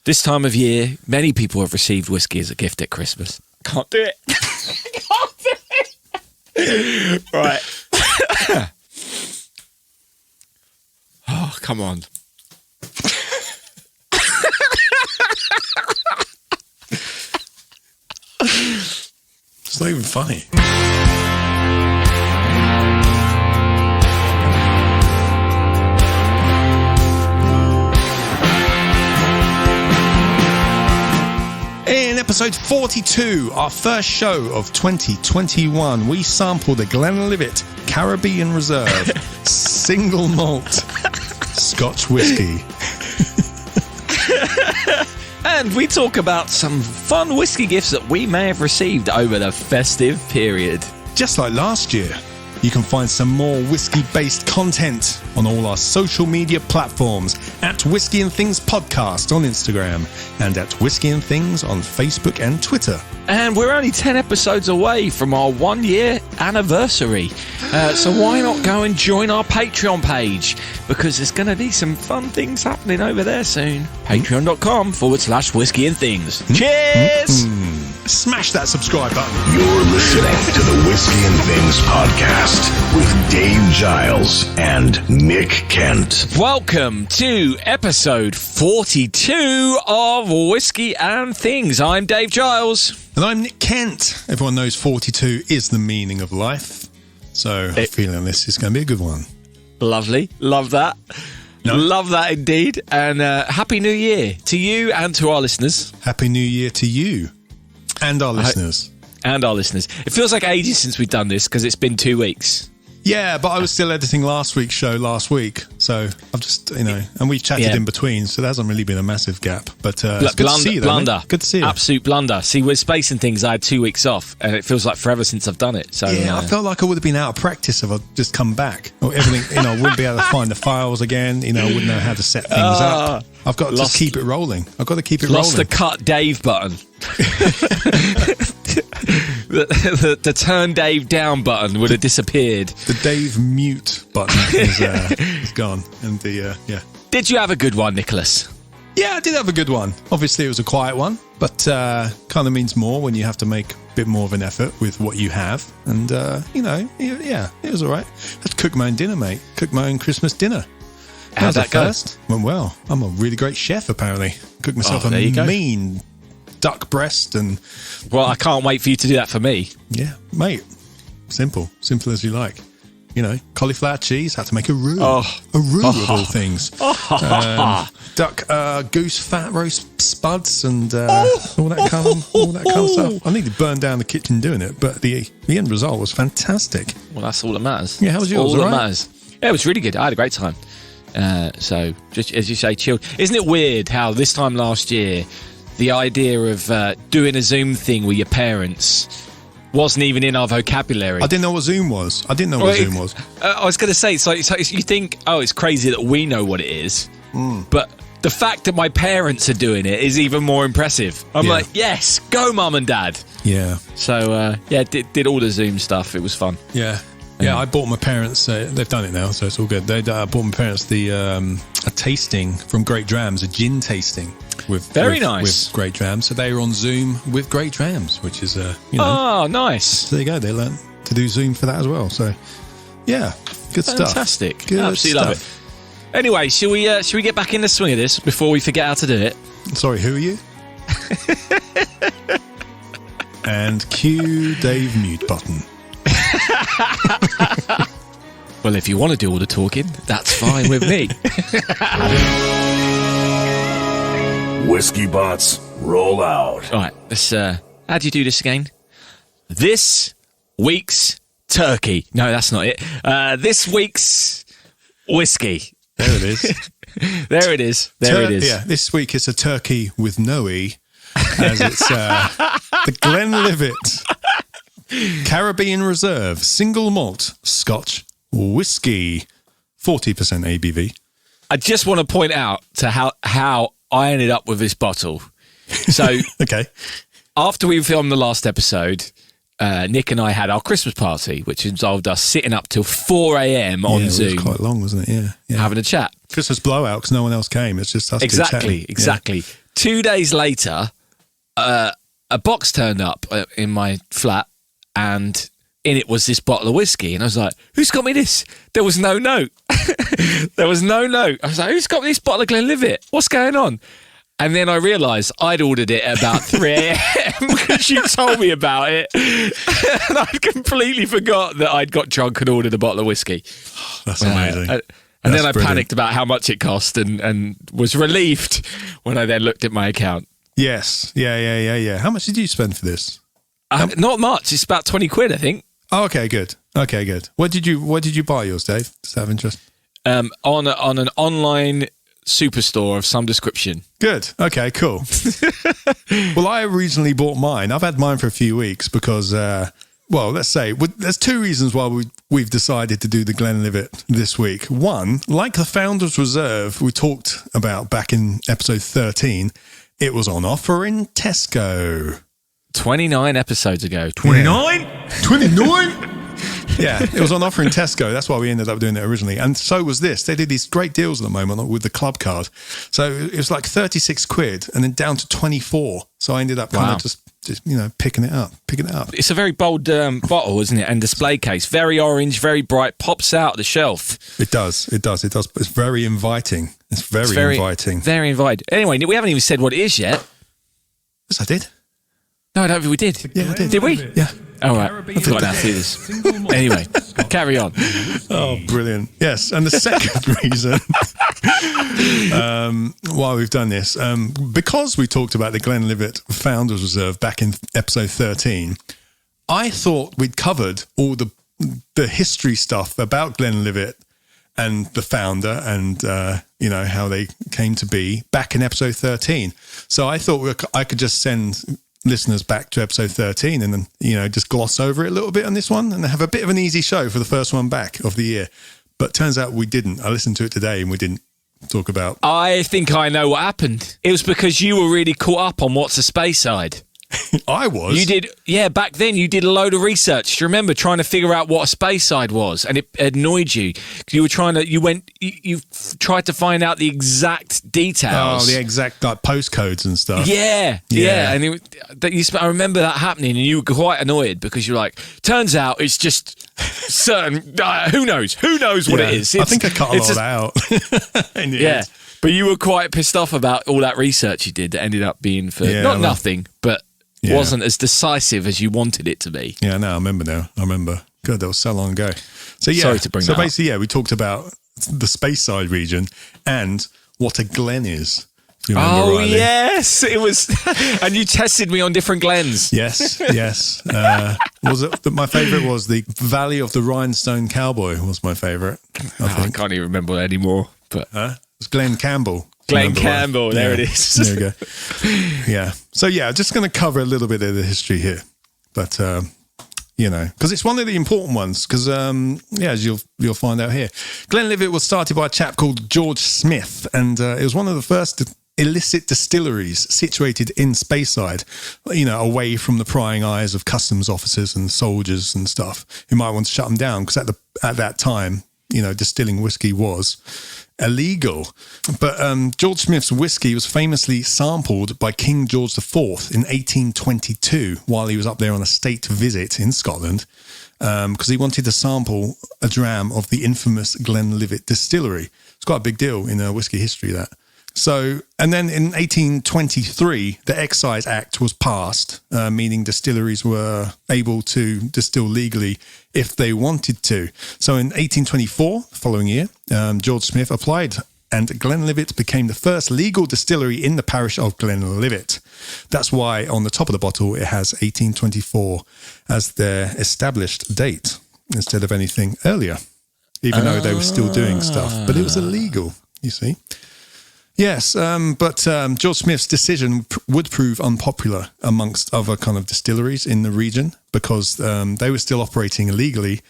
This time of year, many people have received whiskey as a gift at Christmas. Can't do it. Can't do it. Right. Oh, come on. It's not even funny. In episode 42, our first show of 2021, we sample the Glenlivet Caribbean Reserve single malt scotch whiskey. And we talk about some fun whiskey gifts that we may have received over the festive period. Just like last year, you can find some more whiskey-based content on all our social media platforms at Whisky and Things Podcast on Instagram and at Whisky and Things on Facebook and Twitter. And we're only 10 episodes away from our 1-year anniversary. So why not go and join our Patreon page? Because there's going to be some fun things happening over there soon. Patreon.com/Whisky and Things. Cheers! Smash that subscribe button. You're listening to the Whisky and Things Podcast with Dave Giles and Nick Kent. Welcome to episode 42 of Whisky and Things. I'm Dave Giles. And I'm Nick Kent. Everyone knows 42 is the meaning of life. So I'm feeling this is going to be a good one. Lovely. Love that. No. Love that indeed. And Happy New Year to you and to our listeners. Happy New Year to you and our listeners. And our listeners. It feels like ages since we've done this because it's been 2 weeks. Yeah, but I was still editing last week's show last week. So I've just, and we chatted in between. So there hasn't really been a massive gap. But it's good to see you, blunder. Good to see you. Absolute blunder. See, we're spacing things. I had 2 weeks off and it feels like forever since I've done it. So yeah, I felt like I would have been out of practice if I'd just come back. Or everything, I wouldn't be able to find the files again. I wouldn't know how to set things up. I've got to just keep it rolling. I've got to keep it rolling. Lost the cut Dave button. The turn Dave down button would have disappeared. The Dave mute button is gone. And Did you have a good one, Nicholas? Yeah, I did have a good one. Obviously, it was a quiet one, but kind of means more when you have to make a bit more of an effort with what you have. And, it was all right. I had to cook my own dinner, mate. Cook my own Christmas dinner. How'd that go? Went well. I'm a really great chef, apparently. Cooked myself a mean duck breast and... Well, I can't wait for you to do that for me. Yeah, mate. Simple as you like. Cauliflower cheese. Had to make a roux. A roux of all things. Duck, goose fat roast spuds and all that kind of stuff. I nearly burned down the kitchen doing it, but the end result was fantastic. Well, that's all that matters. Yeah, how was yours? All that matters. Yeah, it was really good. I had a great time. So, just as you say, chilled. Isn't it weird how this time last year, the idea of doing a Zoom thing with your parents wasn't even in our vocabulary? I didn't know what Zoom was. I was going to say, it's like you think, it's crazy that we know what it is, but the fact that my parents are doing it is even more impressive. I'm like, yes, go mum and dad. Yeah. So, did all the Zoom stuff. It was fun. Yeah. Yeah, I bought my parents, they've done it now, so it's all good. I bought my parents a tasting from Great Drams, a gin tasting. With Great Drams. So they were on Zoom with Great Drams, which is, Oh, nice. So there you go. They learned to do Zoom for that as well. So, yeah, good stuff. Fantastic. Good Absolutely stuff. Love it. Anyway, shall we get back in the swing of this before we forget how to do it? Sorry, who are you? And cue Dave mute button. Well, if you want to do all the talking, that's fine with me. Whiskey bots, roll out. All right, let's. How do you do this again? This week's turkey. No, that's not it. This week's whiskey. There it is. There it is. Yeah, this week it's a turkey with no E, as it's the Glenlivet Caribbean Reserve single malt Scotch whiskey, 40% ABV. I just want to point out to how I ended up with this bottle. So, okay. After we filmed the last episode, Nick and I had our Christmas party, which involved us sitting up till 4 a.m. on Zoom. It was quite long, wasn't it? Yeah. Having a chat. Christmas blowout because no one else came. It's just us. Exactly. Yeah. 2 days later, a box turned up in my flat, and in it was this bottle of whiskey. And I was like, who's got me this? There was no note. There was no note. I was like, who's got me this bottle of Glenlivet? What's going on? And then I realised I'd ordered it at about 3 a.m. because you told me about it. And I completely forgot that I'd got drunk and ordered a bottle of whiskey. That's amazing. And then I panicked about how much it cost and was relieved when I then looked at my account. Yes. Yeah. How much did you spend for this? Not much. It's about 20 quid, I think. Oh, okay, good. What did you buy yours, Dave? Does that have interest? On an online superstore of some description. Good. Okay, cool. Well, I originally bought mine. I've had mine for a few weeks because, let's say, there's two reasons why we've decided to do the Glenlivet this week. One, like the Founders Reserve we talked about back in episode 13, it was on offer in Tesco. 29 episodes ago. 29? Yeah. 29? Yeah, it was on offer in Tesco. That's why we ended up doing it originally. And so was this. They did these great deals at the moment with the club card. So it was like 36 quid and then down to 24. So I ended up kind of just picking it up. It's a very bold bottle, isn't it? And display case. Very orange, very bright, pops out the shelf. It does. But it's very inviting. It's very inviting. Very inviting. Anyway, we haven't even said what it is yet. Yes, I did. No, I don't think we did. Yeah, I did. Did we? Yeah. All right. I've got to see this. Anyway, carry on. Oh, brilliant. Yes. And the second reason why we've done this, because we talked about the Glenlivet Founders Reserve back in episode 13, I thought we'd covered all the history stuff about Glenlivet and the founder and, how they came to be back in episode 13. So I thought I could just send listeners back to episode 13 and then, just gloss over it a little bit on this one and have a bit of an easy show for the first one back of the year. But turns out we didn't. I listened to it today and we didn't talk about... I think I know what happened. It was because you were really caught up on What's a Speyside. I was. You did, yeah. Back then, you did a load of research. Do you remember trying to figure out what a Speyside was, and it annoyed you? You were trying to. You tried to find out the exact details. Oh, the exact postcodes and stuff. Yeah. And I remember that happening, and you were quite annoyed because you're like, turns out it's just certain. Who knows? Who knows what it is? I think I cut a lot out. Yeah. But you were quite pissed off about all that research you did that ended up being for nothing, but wasn't as decisive as you wanted it to be. Yeah, no, I remember now. God, that was so long ago. So yeah, sorry to bring that up. Basically, we talked about the Speyside region and what a glen is. If you remember rightly. Yes, it was. And you tested me on different glens. Yes. Was it my favourite was the Valley of the Rhinestone Cowboy was my favourite. I can't even remember anymore. But it was Glen Campbell. Glen Campbell, there it is. There you go. Yeah. So just going to cover a little bit of the history here, but because it's one of the important ones. Because as you'll find out here, Glenlivet was started by a chap called George Smith, and it was one of the first illicit distilleries situated in Speyside, away from the prying eyes of customs officers and soldiers and stuff who might want to shut them down. Because at that time, distilling whiskey was illegal. But George Smith's whiskey was famously sampled by King George IV in 1822 while he was up there on a state visit in Scotland, because he wanted to sample a dram of the infamous Glenlivet distillery. It's quite a big deal in whiskey history, that. So, and then in 1823, the Excise Act was passed, meaning distilleries were able to distill legally if they wanted to. So in 1824, the following year, George Smith applied and Glenlivet became the first legal distillery in the parish of Glenlivet. That's why on the top of the bottle, it has 1824 as their established date instead of anything earlier, even though they were still doing stuff. But it was illegal, you see. Yes, but George Smith's decision would prove unpopular amongst other kind of distilleries in the region because they were still operating illegally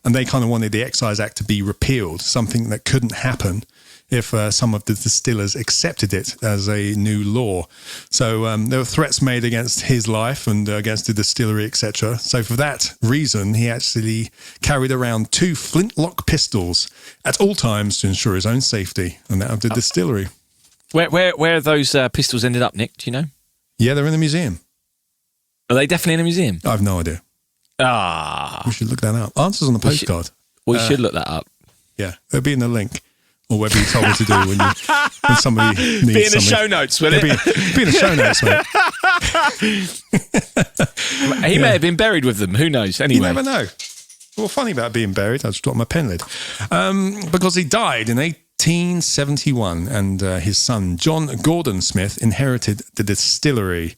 and they kind of wanted the Excise Act to be repealed, something that couldn't happen if some of the distillers accepted it as a new law. So there were threats made against his life and against the distillery, etc. So for that reason, he actually carried around 2 flintlock pistols at all times to ensure his own safety and that of the distillery. Where have those pistols ended up, Nick? Do you know? Yeah, they're in the museum. Are they definitely in a museum? I have no idea. We should look that up. Answers on the postcard. We should look that up. Yeah, it'll be in the link. Or whatever you told me to do when somebody needs something. Be in the show notes, will it? Be in the show notes, mate. He may have been buried with them. Who knows? Anyway. You never know. Well, funny about being buried, I just dropped my pen lid. Because he died in 1871 and his son, John Gordon Smith, inherited the distillery.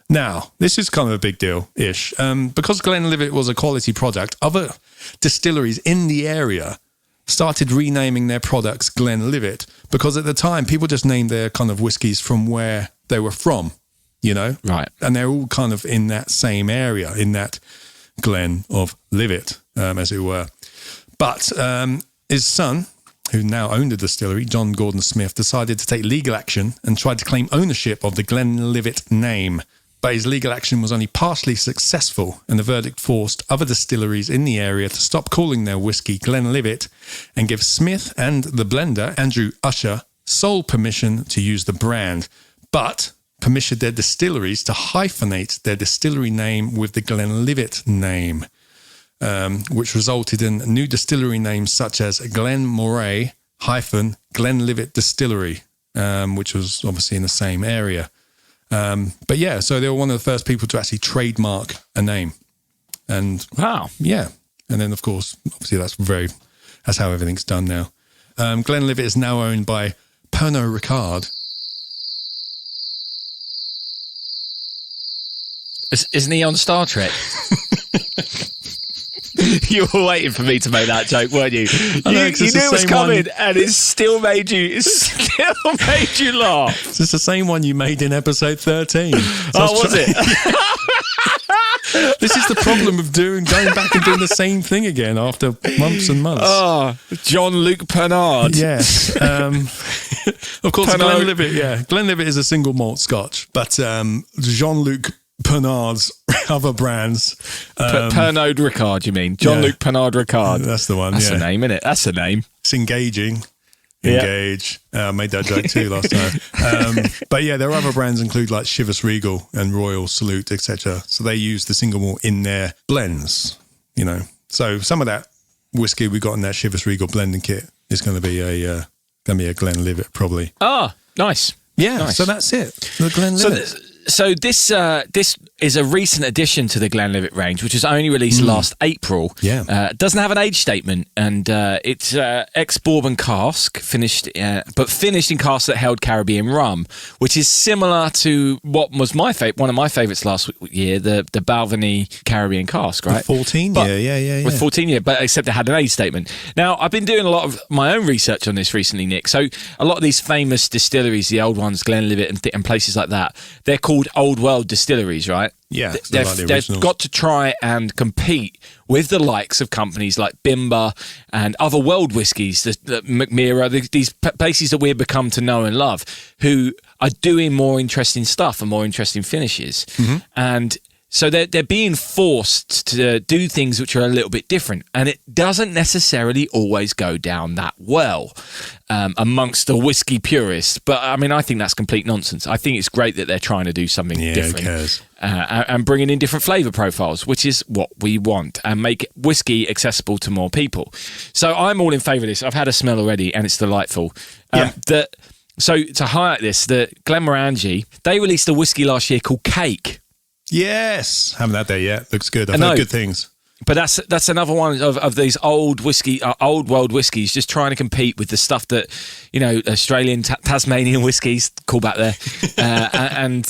Now, this is kind of a big deal-ish. Because Glenlivet was a quality product, other distilleries in the area started renaming their products Glenlivet because at the time, people just named their kind of whiskies from where they were from, you know? Right. And they're all kind of in that same area, in that Glen of Livet, as it were. But his son, who now owned the distillery, John Gordon Smith, decided to take legal action and tried to claim ownership of the Glenlivet name. But his legal action was only partially successful, and the verdict forced other distilleries in the area to stop calling their whiskey Glenlivet and give Smith and the blender, Andrew Usher, sole permission to use the brand, but permitted their distilleries to hyphenate their distillery name with the Glenlivet name, which resulted in new distillery names such as Glenmoray - Glenlivet Distillery, which was obviously in the same area. But yeah, so they were one of the first people to actually trademark a name. And wow. Yeah. And then, of course, obviously that's how everything's done now. Glenlivet is now owned by Pernod Ricard. Isn't he on Star Trek? You were waiting for me to make that joke, weren't you? You knew it was coming, and it still made you laugh. It's the same one you made in episode 13. So was it? This is the problem of going back and doing the same thing again after months and months. Oh, Jean-Luc Pernard. Yes. Of course, Pernod. Glenlivet, yeah. Glenlivet is a single malt scotch, but Jean-Luc Pernard's other brands. Pernod Ricard, you mean? Jean-Luc Pernard Ricard. That's the one, That's a name, isn't it? That's a name. It's engaging. Engage. I made that joke too last time. But yeah, their other brands include like Chivas Regal and Royal Salute, etc. So they use the single malt in their blends, you know. So some of that whiskey we got in that Chivas Regal blending kit is going to be a Glenlivet probably. Ah, nice. Yeah, nice. So that's it. The Glenlivet. So this is a recent addition to the Glenlivet range, which was only released last April. Yeah, it doesn't have an age statement, and it's ex-bourbon cask finished in casks that held Caribbean rum, which is similar to what was one of my favourites last year, the Balvenie Caribbean cask, right? 14 year, yeah. With 14 year, but except it had an age statement. Now, I've been doing a lot of my own research on this recently, Nick. So a lot of these famous distilleries, the old ones, Glenlivet and places like that, they're called old world distilleries, right? Yeah, they've got to try and compete with the likes of companies like Bimber and other world whiskies, the McMira, these places that we've become to know and love, who are doing more interesting stuff and more interesting finishes. Mm-hmm. And so they're being forced to do things which are a little bit different, and it doesn't necessarily always go down that well amongst the whiskey purists. But I mean, I think that's complete nonsense. I think it's great that they're trying to do something different and bringing in different flavour profiles, which is what we want, and make whiskey accessible to more people. So I'm all in favour of this. I've had a smell already, and it's delightful. So to highlight this, the Glenmorangie, they released a whiskey last year called Cake. Yes, haven't had that yet. Looks good. I've heard good things. But that's another one of these old world whiskies, just trying to compete with the stuff that, you know, Australian Tasmanian whiskies, cool back there, and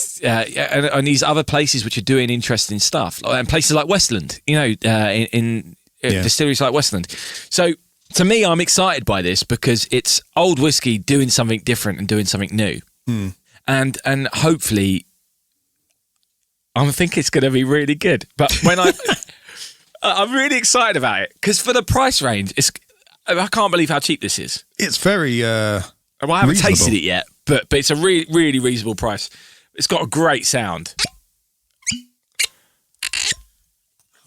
these other places which are doing interesting stuff, and places like Westland, you know, in distilleries like Westland. So to me, I'm excited by this because it's old whiskey doing something different and doing something new, and hopefully, I think it's going to be really good. But when I'm really excited about it because for the price range, I can't believe how cheap this is. It's very well, I haven't tasted it yet, but it's a really, really reasonable price. It's got a great sound.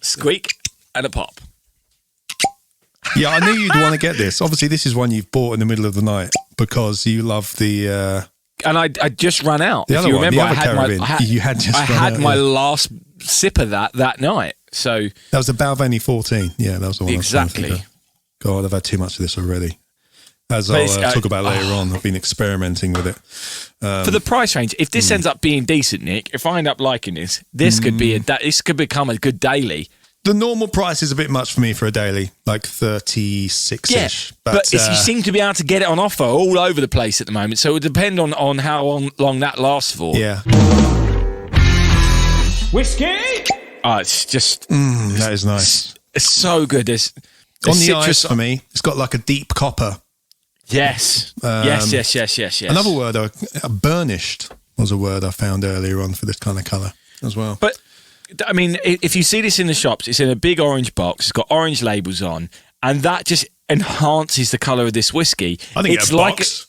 Squeak and a pop. Yeah, I knew you'd want to get this. Obviously, this is one you've bought in the middle of the night because you love the And I just ran out. The if other you one, remember, the other Caribbean, you had just run out, my last sip of that night. So that was the Balvenie 14. Yeah, that was the one. Exactly. God, I've had too much of this already. As I'll talk about later on, I've been experimenting with it. For the price range, if this ends up being decent, Nick, if I end up liking this could be this could become a good daily. The normal price is a bit much for me for a daily, like 36-ish. Yeah, but you seem to be able to get it on offer all over the place at the moment, so it would depend on how long that lasts for. Yeah. Whiskey? Oh, it's just... that is nice. It's so good. There's on the citrus eyes for me, it's got like a deep copper. Yes. Yes. Another word, burnished, was a word I found earlier on for this kind of colour as well. But, I mean, if you see this in the shops, it's in a big orange box. It's got orange labels on, and that just enhances the colour of this whiskey. I didn't get a box.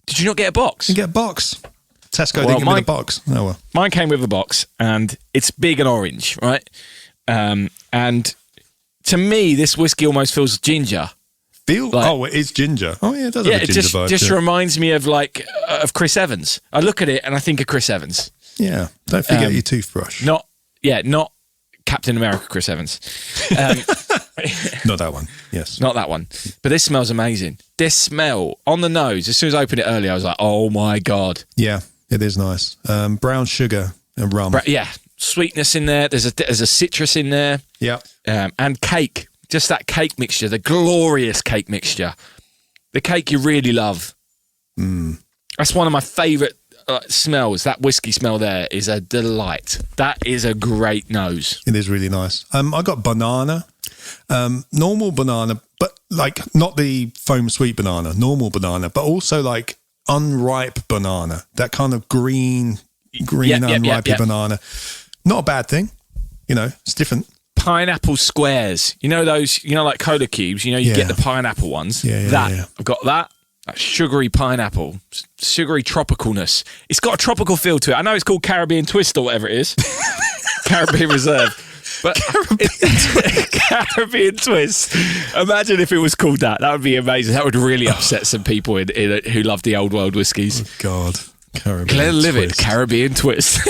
Did you not get a box? You get a box. Tesco didn't give me the box. Oh, well. Mine came with a box, and it's big and orange, right? And to me, this whiskey almost feels ginger. It is ginger. Oh, yeah, it does have a ginger vibe. It just reminds me of of Chris Evans. I look at it and I think of Chris Evans. Yeah, don't forget your toothbrush. Not Captain America Chris Evans. Not that one, yes. Not that one. But this smells amazing. This smell on the nose, as soon as I opened it earlier, I was like, oh my God. Yeah, it is nice. Brown sugar and rum. Sweetness in there. There's a citrus in there. Yeah. And cake. Just that cake mixture, the glorious cake mixture. The cake you really love. That's one of my favourite smells. That whiskey smell there is a delight. That is a great nose. It is really nice. I got banana, normal banana, but like not the foam sweet banana, normal banana, but also like unripe banana, that kind of green unripe banana. Not a bad thing. It's different. Pineapple squares. You know those, like cola cubes, you get the pineapple ones. I've got that. That sugary pineapple, sugary tropicalness. It's got a tropical feel to it. I know it's called Caribbean Twist or whatever it is. Caribbean Reserve. But Caribbean Twist. Imagine if it was called that. That would be amazing. That would really upset some people who love the old world whiskies. Oh, God. Glenlivet Caribbean Twist.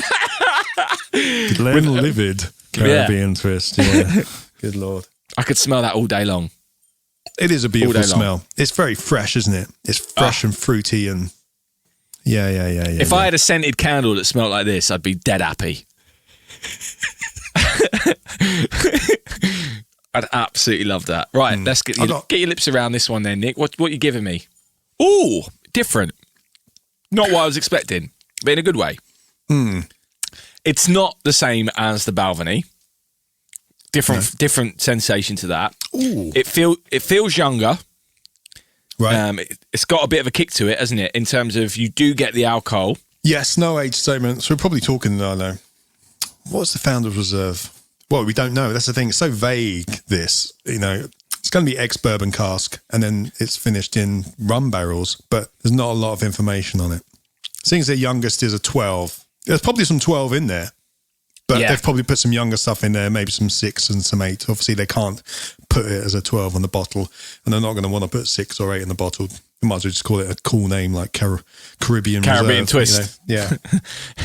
Glenlivet Caribbean Twist, yeah. Good Lord. I could smell that all day long. It is a beautiful smell. It's very fresh, isn't it? It's fresh and fruity and... Yeah. If I had a scented candle that smelled like this, I'd be dead happy. I'd absolutely love that. Right, let's get your lips around this one then, Nick. What are you giving me? Ooh, different. Not what I was expecting, but in a good way. It's not the same as the Balvenie. Different sensation to that. Ooh. It feels younger. Right. It's got a bit of a kick to it, hasn't it? In terms of you do get the alcohol. Yes, no age statement. So we're probably talking, I know. What's the Founders Reserve? Well, we don't know. That's the thing. It's so vague, this. It's going to be ex-bourbon cask, and then it's finished in rum barrels, but there's not a lot of information on it. Seeing as their youngest is a 12, there's probably some 12 in there. But they've probably put some younger stuff in there, maybe some 6 and some 8. Obviously, they can't put it as a 12 on the bottle, and they're not going to want to put 6 or 8 in the bottle. You might as well just call it a cool name like Caribbean Reserve, Twist. Yeah.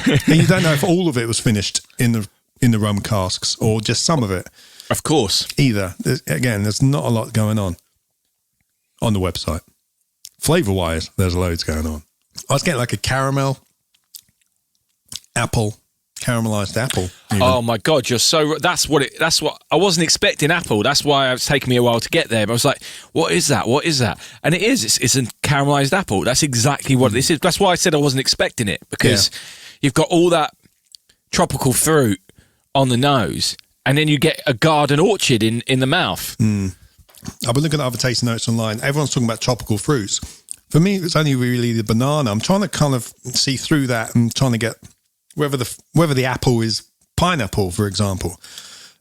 And you don't know if all of it was finished in the rum casks or just some of it. Of course. Either. There's not a lot going on the website. Flavour-wise, there's loads going on. I was getting like a caramel, apple, caramelized apple. Even. Oh my God, that's what I wasn't expecting apple. That's why it's taken me a while to get there. But I was like, what is that? And it's a caramelized apple. That's exactly what this is. That's why I said I wasn't expecting it, because you've got all that tropical fruit on the nose, and then you get a garden orchard in the mouth. I've been looking at other tasting notes online. Everyone's talking about tropical fruits. For me, it's only really the banana. I'm trying to kind of see through that and trying to get whether the apple is pineapple, for example.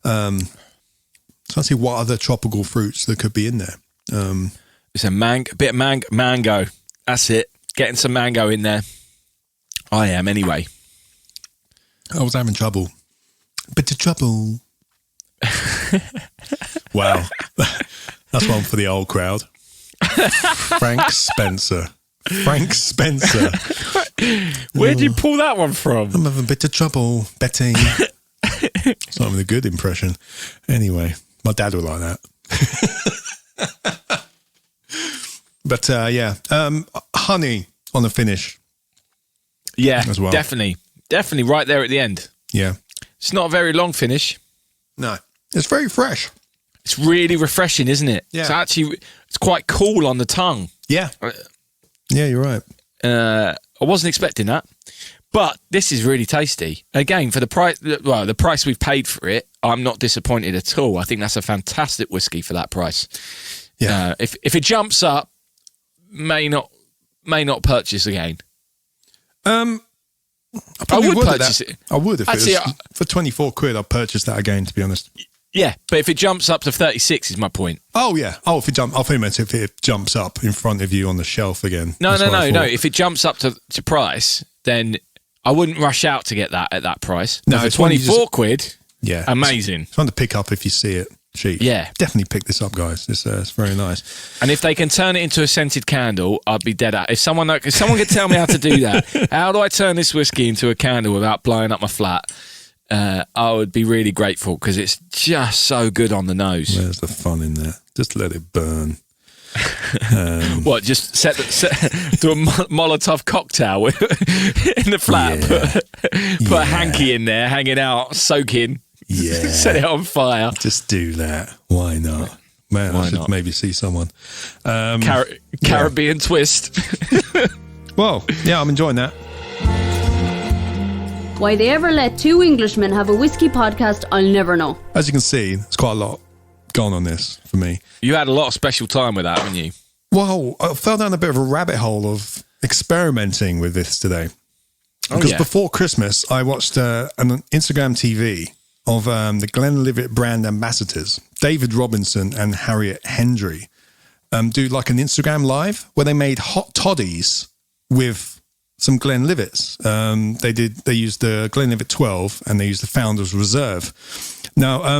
Trying to see what other tropical fruits there could be in there. It's a bit of mango. That's it. Getting some mango in there. I am anyway. I was having trouble. Bit of trouble. Wow. That's one for the old crowd. Frank Spencer. Frank Spencer. Where did you pull that one from? I'm having a bit of trouble betting. It's not even a good impression. Anyway, my dad would like that. But honey on the finish. Yeah, as well. Definitely right there at the end. Yeah. It's not a very long finish. No. It's very fresh. It's really refreshing, isn't it? Yeah. It's quite cool on the tongue. Yeah. Yeah, you're right. I wasn't expecting that. But this is really tasty. Again, for the price we've paid for it, I'm not disappointed at all. I think that's a fantastic whiskey for that price. Yeah. If it jumps up, may not purchase again. I would purchase it. I would if it was for 24 quid. I'd purchase that again, to be honest. Yeah, but if it jumps up to 36 is my point. Oh yeah. Oh, if it jumps up in front of you on the shelf again. No. If it jumps up to price, then I wouldn't rush out to get that at that price. No, for 24 quid. Yeah, amazing. It's one to pick up if you see it cheap. Yeah, definitely pick this up, guys. It's very nice. And if they can turn it into a scented candle, I'd be dead at. If someone could tell me how to do that, how do I turn this whiskey into a candle without blowing up my flat? I would be really grateful because it's just so good on the nose. Where's the fun in that? Just let it burn. What? Just do a Molotov cocktail in the flat. Yeah. Put a hanky in there, hanging out, soaking. Yeah. Set it on fire. Just do that. Why not? Man, I should maybe see someone. Caribbean twist. Well, yeah, I'm enjoying that. Why they ever let two Englishmen have a whiskey podcast, I'll never know. As you can see, there's quite a lot gone on this for me. You had a lot of special time with that, haven't you? Well, I fell down a bit of a rabbit hole of experimenting with this today. Because before Christmas, I watched an Instagram TV of the Glenlivet brand ambassadors, David Robinson and Harriet Hendry, do like an Instagram live where they made hot toddies with some Glenlivets. They used the Glenlivet 12 and they used the Founder's Reserve. Now,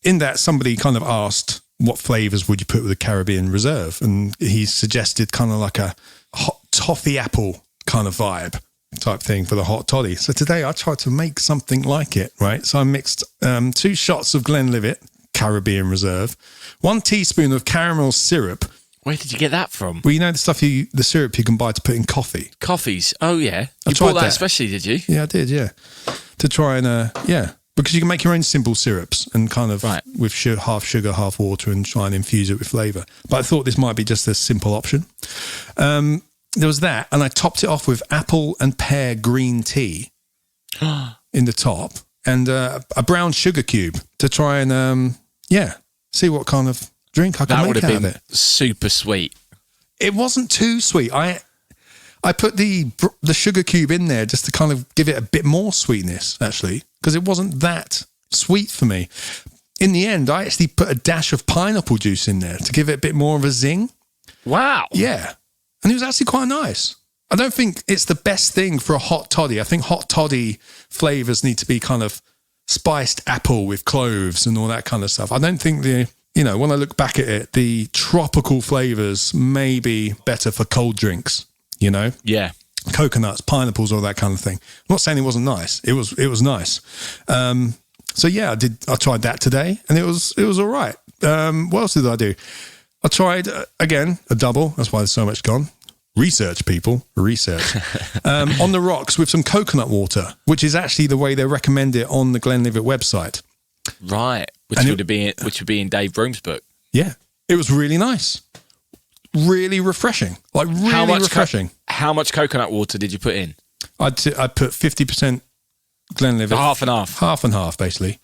in that, somebody kind of asked, what flavours would you put with the Caribbean Reserve? And he suggested kind of like a hot toffee apple kind of vibe type thing for the hot toddy. So today I tried to make something like it, right? So I mixed 2 shots of Glenlivet Caribbean Reserve, 1 teaspoon of caramel syrup. Where did you get that from? Well, you know the syrup you can buy to put in coffee. Coffees? Oh, yeah. You bought that especially, did you? Yeah, I did, yeah. To try and, because you can make your own simple syrups and kind of with half sugar, half water and try and infuse it with flavour. But I thought this might be just a simple option. There was that, and I topped it off with apple and pear green tea in the top and a brown sugar cube to try and, see what kind of drink I can make out of it. That would have been super sweet. It wasn't too sweet. I put the sugar cube in there just to kind of give it a bit more sweetness, actually, because it wasn't that sweet for me. In the end, I actually put a dash of pineapple juice in there to give it a bit more of a zing. Wow. Yeah. And it was actually quite nice. I don't think it's the best thing for a hot toddy. I think hot toddy flavours need to be kind of spiced apple with cloves and all that kind of stuff. I don't think when I look back at it, the tropical flavours may be better for cold drinks, Yeah. Coconuts, pineapples, all that kind of thing. I'm not saying it wasn't nice. It was nice. I tried that today and it was all right. What else did I do? I tried, again, a double. That's why there's so much gone. Research, people. Research. On the rocks with some coconut water, which is actually the way they recommend it on the Glenlivet website. Right. Which would be in Dave Broom's book. Yeah. It was really nice. Really refreshing. Like, really refreshing. How much coconut water did you put in? I put 50% Glenlivet. Half and half. Half and half, basically.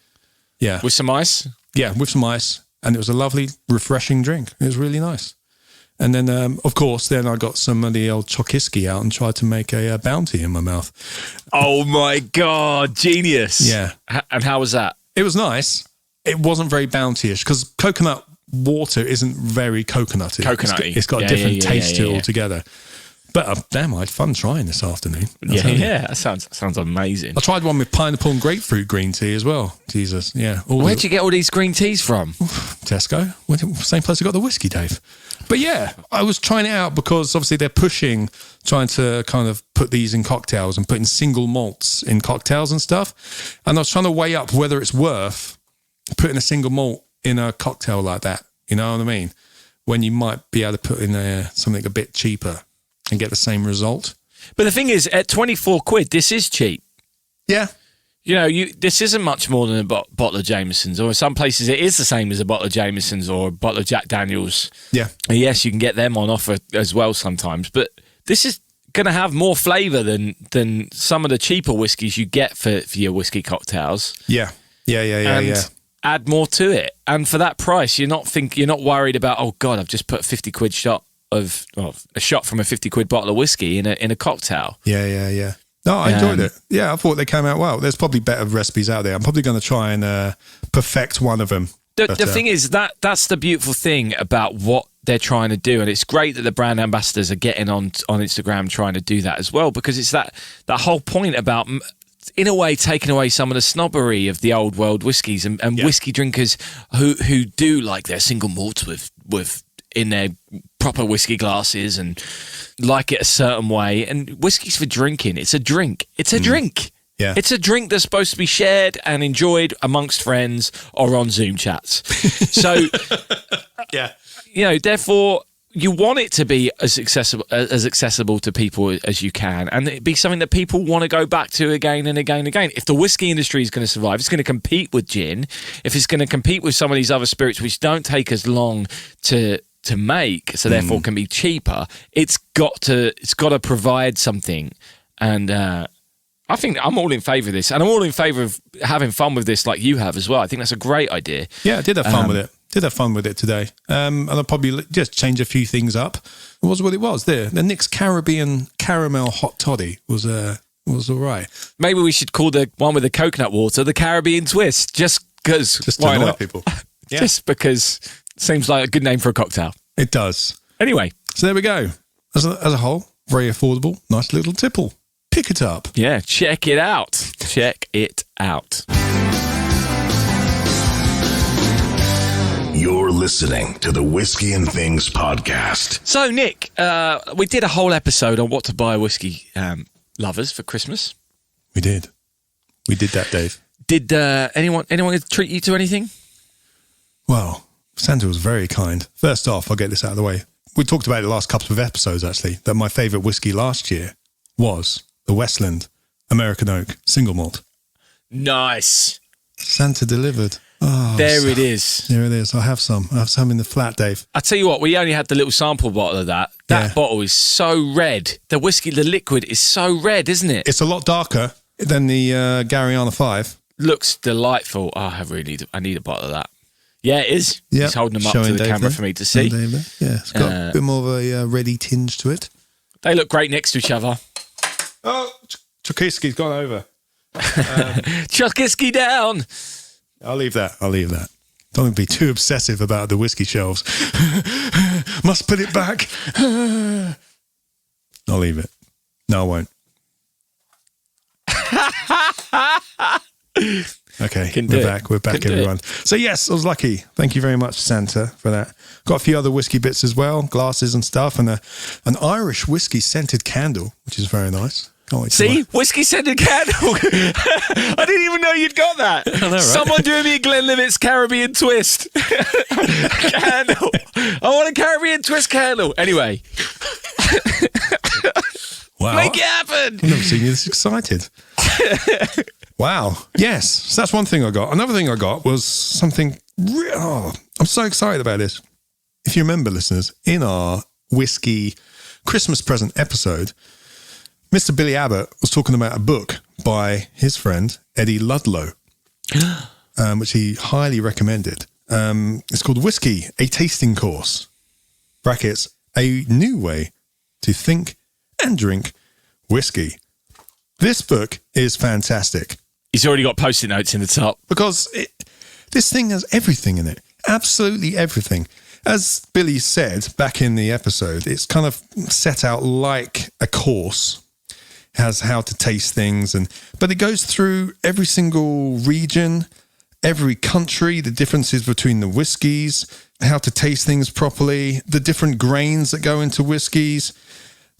Yeah. With some ice? Yeah, with some ice. And it was a lovely, refreshing drink. It was really nice. And then, of course, I got some of the old Chokiski out and tried to make a bounty in my mouth. Oh, my God. Genius. Yeah. And how was that? It was nice. It wasn't very bounty-ish because coconut water isn't very coconutty. Coconutty. It's got a different taste to it altogether. But damn, I had fun trying this afternoon. Yeah, that sounds amazing. I tried one with pineapple and grapefruit green tea as well. Jesus, yeah. Where'd you get all these green teas from? Tesco. Same place I got the whiskey, Dave. But yeah, I was trying it out because obviously they're trying to kind of put these in cocktails and putting single malts in cocktails and stuff. And I was trying to weigh up whether it's worth putting a single malt in a cocktail like that. You know what I mean? When you might be able to put in something a bit cheaper and get the same result. But the thing is, at 24 quid, this is cheap. Yeah. You know, this isn't much more than a bottle of Jameson's, or in some places it is the same as a bottle of Jameson's or a bottle of Jack Daniels. Yeah. And yes, you can get them on offer as well sometimes, but this is going to have more flavour than some of the cheaper whiskies you get for your whiskey cocktails. Yeah. Yeah. Add more to it, and for that price, you're not worried about, oh God, I've just put a shot from a 50 quid bottle of whiskey in a cocktail. Yeah. No, I enjoyed it. Yeah, I thought they came out well. There's probably better recipes out there. I'm probably going to try and perfect one of them. The thing is, that's the beautiful thing about what they're trying to do, and it's great that the brand ambassadors are getting on Instagram trying to do that as well, because it's that whole point about, in a way, taking away some of the snobbery of the old world whiskies and whiskey drinkers who do like their single malts with in their proper whiskey glasses and like it a certain way. And whiskey's for drinking. It's a drink. It's a drink. Yeah. It's a drink that's supposed to be shared and enjoyed amongst friends or on Zoom chats. So, yeah, you know, therefore, you want it to be as accessible to people as you can, and it be something that people want to go back to again and again and again. If the whiskey industry is going to survive, it's going to compete with gin. If it's going to compete with some of these other spirits which don't take as long to make, so therefore can be cheaper, it's got to provide something. And I think I'm all in favour of this, and I'm all in favour of having fun with this like you have as well. I think that's a great idea. Yeah, I did have fun with it. Did have fun with it today. And I'll probably just change a few things up. It was what it was there. The Nick's Caribbean Caramel Hot Toddy was all right. Maybe we should call the one with the coconut water the Caribbean Twist, just because. Just to annoy people. Yeah. Just because it seems like a good name for a cocktail. It does. Anyway. So there we go. As a whole, very affordable, nice little tipple. Pick it up. Yeah, check it out. Check it out. You're listening to the Whiskey and Things podcast. So, Nick, we did a whole episode on what to buy whiskey lovers for Christmas. We did. We did that, Dave. Did anyone treat you to anything? Well, Santa was very kind. First off, I'll get this out of the way. We talked about it the last couple of episodes, actually, that my favourite whiskey last year was the Westland American Oak Single Malt. Nice. Santa delivered. Oh, there it is. There it is. I have some in the flat, Dave. I tell you what, we only had the little sample bottle of that. That bottle is so red. The whiskey, the liquid is so red, isn't it? It's a lot darker than the Gariana 5. Looks delightful. Oh, I need a bottle of that. Yeah, it is. Yep. He's holding them up to the camera for me to see. Yeah, it's got a bit more of a reddy tinge to it. They look great next to each other. Oh, Chukiski's gone over. Chukiski down. I'll leave that. Don't be too obsessive about the whiskey shelves. Must put it back. I'll leave it. No, I won't. Okay, we're back, everyone. So yes, I was lucky. Thank you very much, Santa, for that. Got a few other whiskey bits as well, glasses and stuff, and an Irish whiskey scented candle, which is very nice. Can't wait to see, whiskey scented candle. I didn't even know you'd got that. I know, right? Someone doing me a Glenlivet's Caribbean Twist candle. I want a Caribbean Twist candle. Anyway, wow, make it happen. I've never seen you this excited. Wow. Yes. So that's one thing I got. Another thing I got was something I'm so excited about this. If you remember, listeners, in our whiskey Christmas present episode, Mr. Billy Abbott was talking about a book by his friend, Eddie Ludlow, which he highly recommended. It's called Whiskey, A Tasting Course, brackets, a new way to think and drink whiskey. This book is fantastic. He's already got Post-it notes in the top. Because this thing has everything in it. Absolutely everything. As Billy said back in the episode, it's kind of set out like a course. It has how to taste things, but it goes through every single region, every country, the differences between the whiskies, how to taste things properly, the different grains that go into whiskies,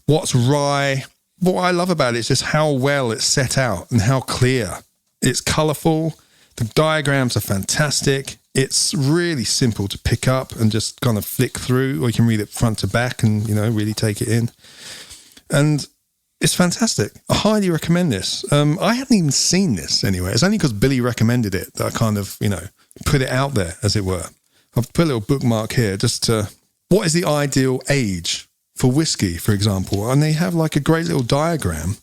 what's rye. What I love about it is just how well it's set out and how clear. It's colourful. The diagrams are fantastic. It's really simple to pick up and just kind of flick through, or you can read it front to back and, really take it in. And it's fantastic. I highly recommend this. I hadn't even seen this anyway. It's only because Billy recommended it that I kind of, put it out there, as it were. I've put a little bookmark here just to, what is the ideal age for whiskey, for example? And they have like a great little diagram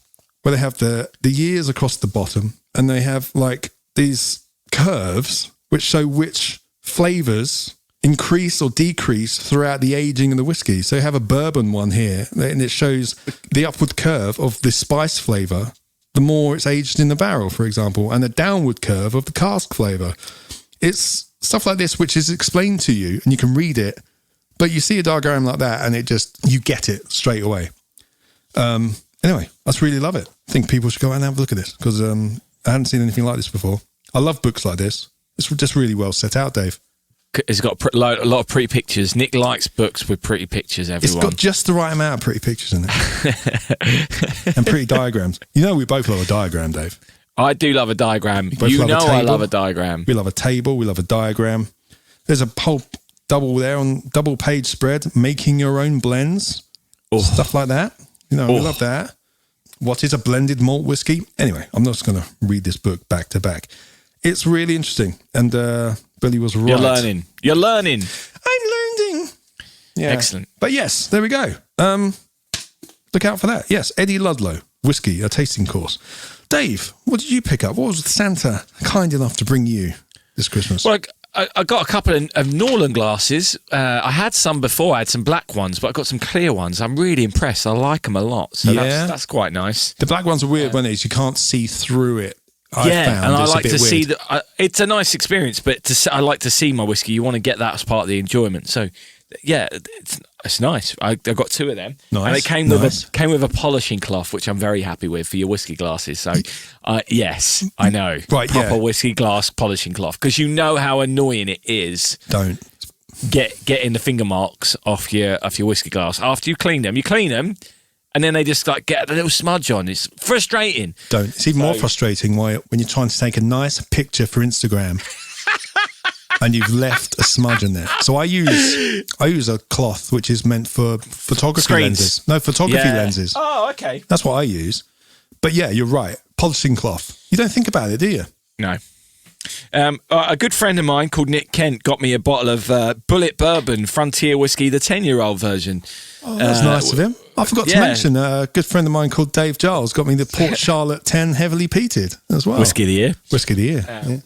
where they have the years across the bottom, and they have like these curves which show which flavours increase or decrease throughout the aging of the whiskey. So you have a bourbon one here, and it shows the upward curve of the spice flavour the more it's aged in the barrel, for example, and the downward curve of the cask flavour. It's stuff like this which is explained to you, and you can read it, but you see a diagram like that, and you get it straight away. Anyway, I just really love it. I think people should go out and have a look at this, because I hadn't seen anything like this before. I love books like this. It's just really well set out, Dave. It's got a lot of pretty pictures. Nick likes books with pretty pictures, everyone. It's got just the right amount of pretty pictures in it. And pretty diagrams. We both love a diagram, Dave. I do love a diagram. I love a diagram. We love a table. We love a diagram. There's a whole double page spread, making your own blends. Stuff like that. We love that. What is a blended malt whiskey? Anyway, I'm not just going to read this book back to back. It's really interesting. And Billy was right. You're learning. I'm learning. Yeah. Excellent. But yes, there we go. Look out for that. Yes, Eddie Ludlow, Whiskey, a tasting course. Dave, what did you pick up? What was Santa kind enough to bring you this Christmas? Well, I got a couple of Norland glasses. I had some before. I had some black ones, but I got some clear ones. I'm really impressed. I like them a lot. So that's quite nice. The black ones are weird when you can't see through it. I like to see that. It's a nice experience, but I like to see my whiskey. You want to get that as part of the enjoyment. So, yeah, it's nice. I got two of them, nice, and it came with a polishing cloth, which I'm very happy with for your whiskey glasses. So, yes, I know, right? Proper whiskey glass polishing cloth, because you know how annoying it is. Don't getting the finger marks off your whiskey glass after you clean them. You clean them. And then they just get a little smudge on. It's frustrating. It's even more frustrating when you're trying to take a nice picture for Instagram and you've left a smudge in there. So I use a cloth which is meant for photography lenses. No, photography lenses. Oh, okay. That's what I use. But yeah, you're right. Polishing cloth. You don't think about it, do you? No. A good friend of mine called Nick Kent got me a bottle of Bullet Bourbon Frontier Whiskey, the 10-year-old version. Oh, that's nice of him. I forgot to mention a good friend of mine called Dave Giles got me the Port Charlotte 10 heavily peated as well. Whiskey of the year. Whiskey of the year.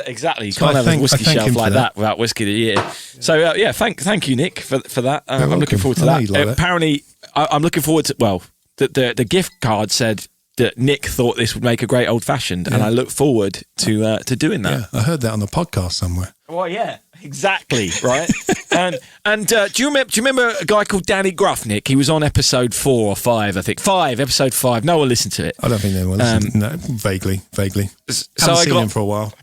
Exactly. You can't have a whiskey shelf like that without Whiskey of the year. So, thank you, Nick, for that. I'm looking forward to that. Apparently, I'm looking forward to, the gift card said that Nick thought this would make a great old-fashioned, and I look forward to doing that. Yeah, I heard that on the podcast somewhere. Well, yeah, exactly, right? and do you remember a guy called Danny Gruff, Nick? He was on episode 4 or 5, I think. Episode 5. No one listened to it. I don't think anyone listened. No, vaguely. Haven't seen him for a while.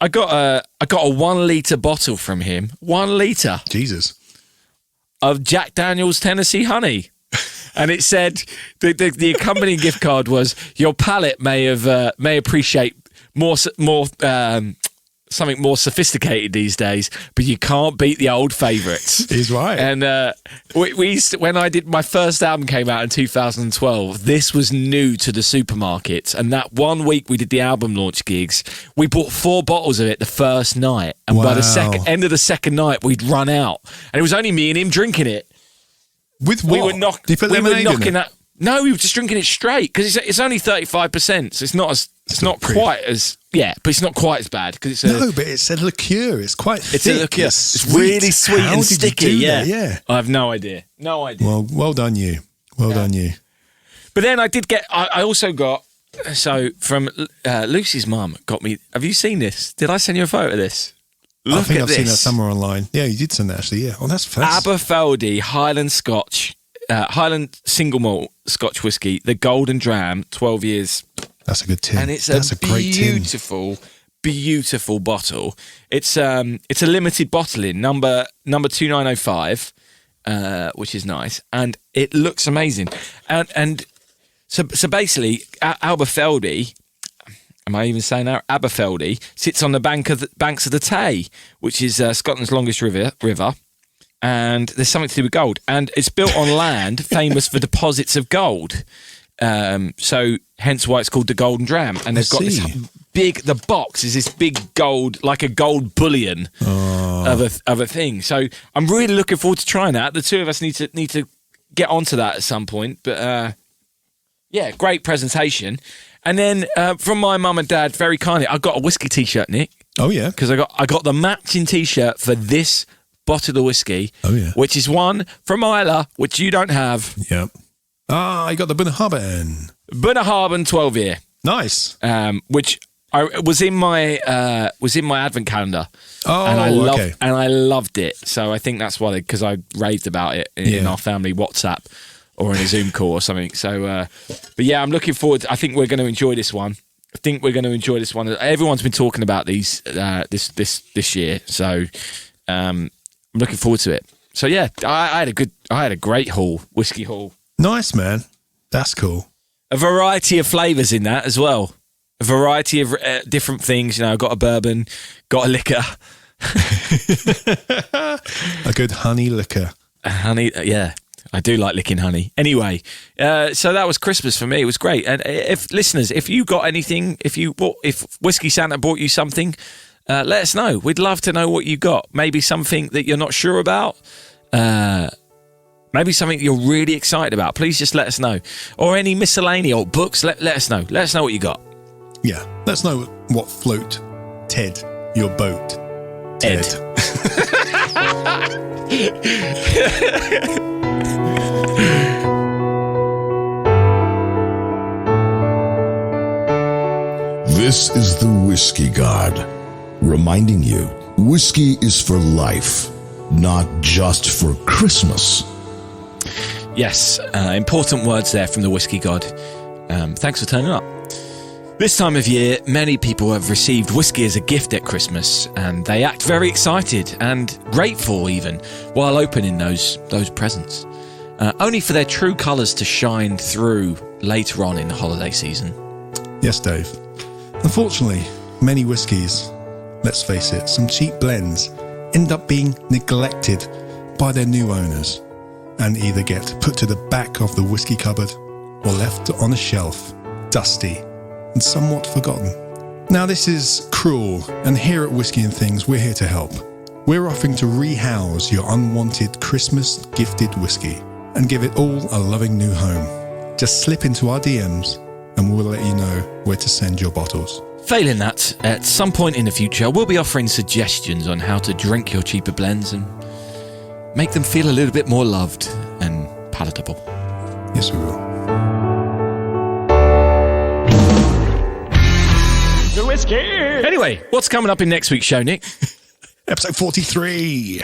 I got a 1 litre bottle from him. 1 litre. Jesus. Of Jack Daniel's Tennessee Honey. And it said the accompanying gift card was, your palate may appreciate more something more sophisticated these days, but you can't beat the old favourites. He's right. And when I did my first album came out in 2012, this was new to the supermarkets. And that 1 week we did the album launch gigs, we bought 4 bottles of it the first night, and by the end of the second night we'd run out, and it was only me and him drinking it. With what? Did you put lemonade in it? No, we were just drinking it straight, because it's only 35%, so it's not quite as but it's not quite as bad, because but it's a liqueur. It's quite thick. It's a liqueur. It's really sweet and sticky. Yeah. I have no idea. Well done you. Well done you. But then I did get. I also got. So from Lucy's mum got me. Have you seen this? Did I send you a photo of this? I think I've seen that somewhere online. Yeah, you did send that actually. Yeah. Oh, that's Aberfeldy Highland Scotch, Highland single malt Scotch whiskey, the Golden Dram, 12 years. That's a good tin. And it's a great, beautiful beautiful bottle. It's a limited bottling, number 2905, which is nice, and it looks amazing. And so basically, Aberfeldy. Am I even saying that? Aberfeldy sits on the banks of the Tay, which is Scotland's longest river. And there's something to do with gold. And it's built on land famous for deposits of gold. So hence why it's called the Golden Dram. And they've got this the box is this big gold, like a gold bullion of a thing. So I'm really looking forward to trying that. The two of us need to get onto that at some point. But yeah, great presentation. And then from my mum and dad, very kindly, I got a whiskey T-shirt, Nick. Oh yeah, because I got the matching T-shirt for this bottle of whiskey. Oh yeah, which is one from Isla, which you don't have. Yep. I got the Bunnahabhain 12 year. Nice. Which was in my advent calendar. Oh, and I loved it. So I think that's why, because I raved about it in our family WhatsApp or in a Zoom call or something. So, but yeah, I'm looking forward. I think we're going to enjoy this one. Everyone's been talking about these this year. So I'm looking forward to it. So yeah, I had a great whiskey haul. Nice, man. That's cool. A variety of flavours in that as well. A variety of different things. You know, got a bourbon, got a liquor. A good honey liquor. Honey, yeah. I do like licking honey. Anyway, so that was Christmas for me. It was great. And if you got anything, if Whiskey Santa brought you something, let us know. We'd love to know what you got. Maybe something that you're not sure about. Maybe something you're really excited about. Please just let us know. Or any miscellaneous or books, let us know. Let us know what you got. Yeah, let us know what float Ted your boat. Ted. This is the Whiskey God, reminding you, whiskey is for life, not just for Christmas. Yes, important words there from the Whiskey God. Thanks for turning up. This time of year, many people have received whiskey as a gift at Christmas, and they act very excited and grateful even while opening those presents, only for their true colours to shine through later on in the holiday season. Yes, Dave. Unfortunately, many whiskies, let's face it, some cheap blends, end up being neglected by their new owners and either get put to the back of the whiskey cupboard or left on a shelf, dusty and somewhat forgotten. Now this is cruel, and here at Whiskey and Things, we're here to help. We're offering to rehouse your unwanted Christmas gifted whiskey and give it all a loving new home. Just slip into our DMs and we'll let you know where to send your bottles. Failing that, at some point in the future, we'll be offering suggestions on how to drink your cheaper blends and make them feel a little bit more loved and palatable. Yes, we will. The whiskey! Anyway, what's coming up in next week's show, Nick? Episode 43.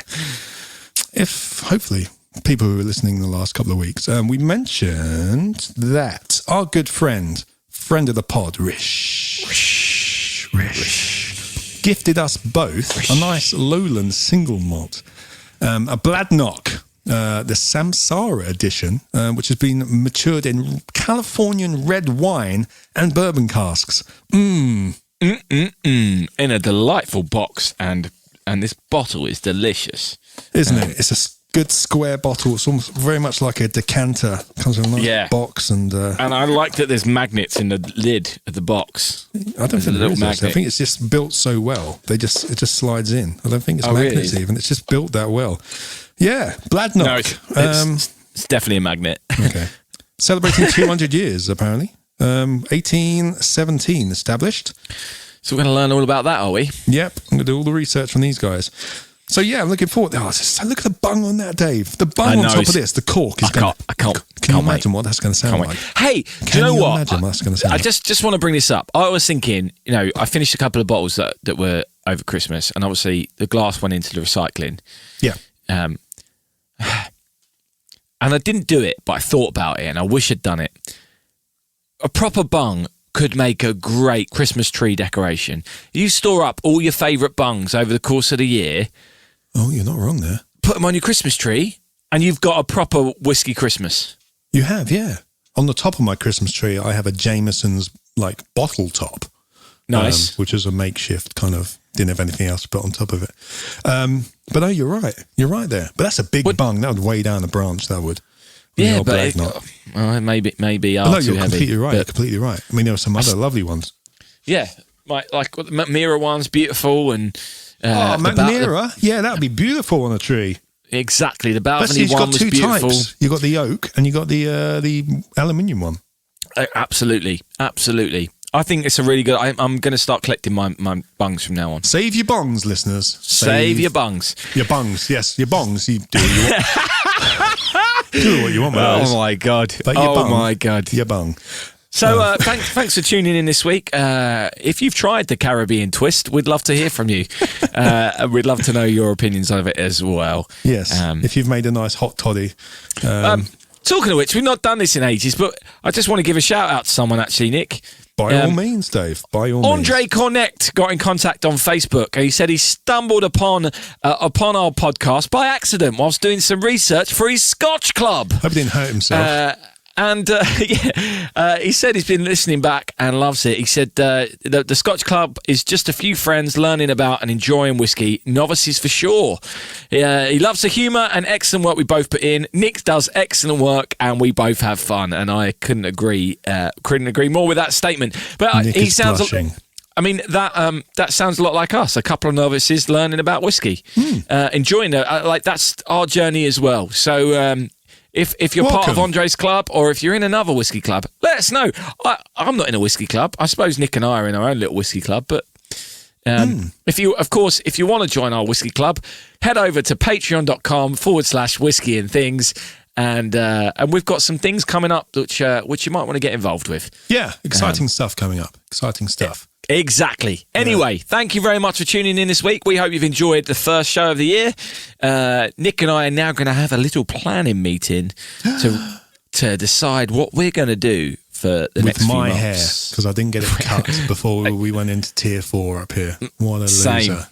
If, hopefully, people who were listening the last couple of weeks, we mentioned that our good friend of the pod, Rish, gifted us both a nice lowland single malt, a Bladnock, the Samsara edition, which has been matured in Californian red wine and bourbon casks. In a delightful box, and this bottle is delicious, isn't it? It's a good square bottle. It's almost very much like a decanter. Comes in a nice box, and I like that there's magnets in the lid of the box. I don't think there is. I think it's just built so well. It just slides in. I don't think it's magnets really? Even. It's just built that well. Yeah, Bladnock. No, it's definitely a magnet. Okay. Celebrating 200 years, apparently. 1817 established. So we're going to learn all about that, are we? Yep. I'm going to do all the research from these guys. So yeah, I'm looking forward. So look at the bung on that, Dave. The bung on top of this, the cork is going. I can't. Can you imagine what that's going to sound like? Hey, do you know what? Imagine what that's going to sound like? I just want to bring this up. I was thinking, I finished a couple of bottles that were over Christmas, and obviously the glass went into the recycling. Yeah. And I didn't do it, but I thought about it, and I wish I'd done it. A proper bung could make a great Christmas tree decoration. You store up all your favourite bungs over the course of the year. Oh, you're not wrong there. Put them on your Christmas tree, and you've got a proper whiskey Christmas. You have, yeah. On the top of my Christmas tree, I have a Jameson's bottle top. Nice. Which is a makeshift kind of, didn't have anything else to put on top of it. But no, you're right. You're right there. But that's a big bung. That would weigh down a branch, that would. Yeah, but maybe no, you're completely right. You're completely right. I mean, there are some other lovely ones. Yeah, like the Mira one's beautiful, and Mira, yeah, that would be beautiful on a tree. Exactly, the balcony one was beautiful. Types. You got the oak and you got the aluminium one. Absolutely. I think it's a really good. I'm going to start collecting my bungs from now on. Save your bongs, listeners. Save your bungs. Your bungs, yes, your bongs. You do what you want. Do what you want, man. Oh my god! My god! Your bung. So thanks for tuning in this week. If you've tried the Caribbean twist, we'd love to hear from you. We'd love to know your opinions of it as well. Yes, if you've made a nice hot toddy. Talking of which, we've not done this in ages, but I just want to give a shout out to someone actually, Nick. By all means, Dave. By all means. Andre Cornect got in contact on Facebook. He said he stumbled upon our podcast by accident whilst doing some research for his Scotch club. Hope he didn't hurt himself. He said he's been listening back and loves it. He said the Scotch Club is just a few friends learning about and enjoying whiskey, novices for sure. He loves the humour and excellent work we both put in. Nick does excellent work and we both have fun, and I couldn't agree more with that statement. But Nick he is sounds blushing. I mean, that sounds a lot like us, a couple of novices learning about whiskey, enjoying it. That's our journey as well. So if you're part of Andre's club, or if you're in another whiskey club, let us know. I'm not in a whiskey club. I suppose Nick and I are in our own little whiskey club, but if you want to join our whiskey club, head over to patreon.com/whiskey and things. And we've got some things coming up which you might want to get involved with. Yeah, exciting stuff coming up. Exciting stuff. Exactly. Anyway, thank you very much for tuning in this week. We hope you've enjoyed the first show of the year. Nick and I are now going to have a little planning meeting to decide what we're going to do for the next few months. With my hair, because I didn't get it cut before we went into tier 4 up here. What a loser.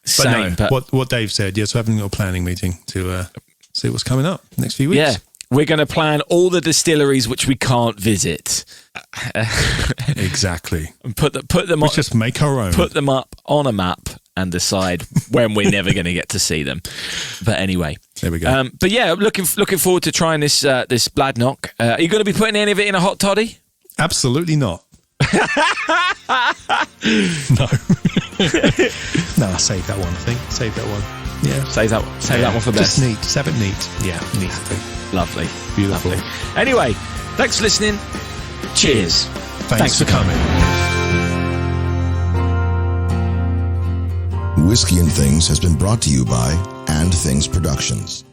Same. But what Dave said, yes, we're having a little planning meeting to see what's coming up next few weeks. Yeah. We're going to plan all the distilleries which we can't visit. Exactly. And put them on. Just make our own. Put them up on a map and decide when we're never going to get to see them. But anyway, there we go. But yeah, looking forward to trying this Bladnock. Are you going to be putting any of it in a hot toddy? Absolutely not. No. No, save that one. I think save that one. Yeah, save that one for best. Just neat. Just have it neat. Yeah, neat. Lovely. Beautiful. Lovely. Anyway, thanks for listening. Cheers. Thanks for coming. Whiskey and Things has been brought to you by And Things Productions.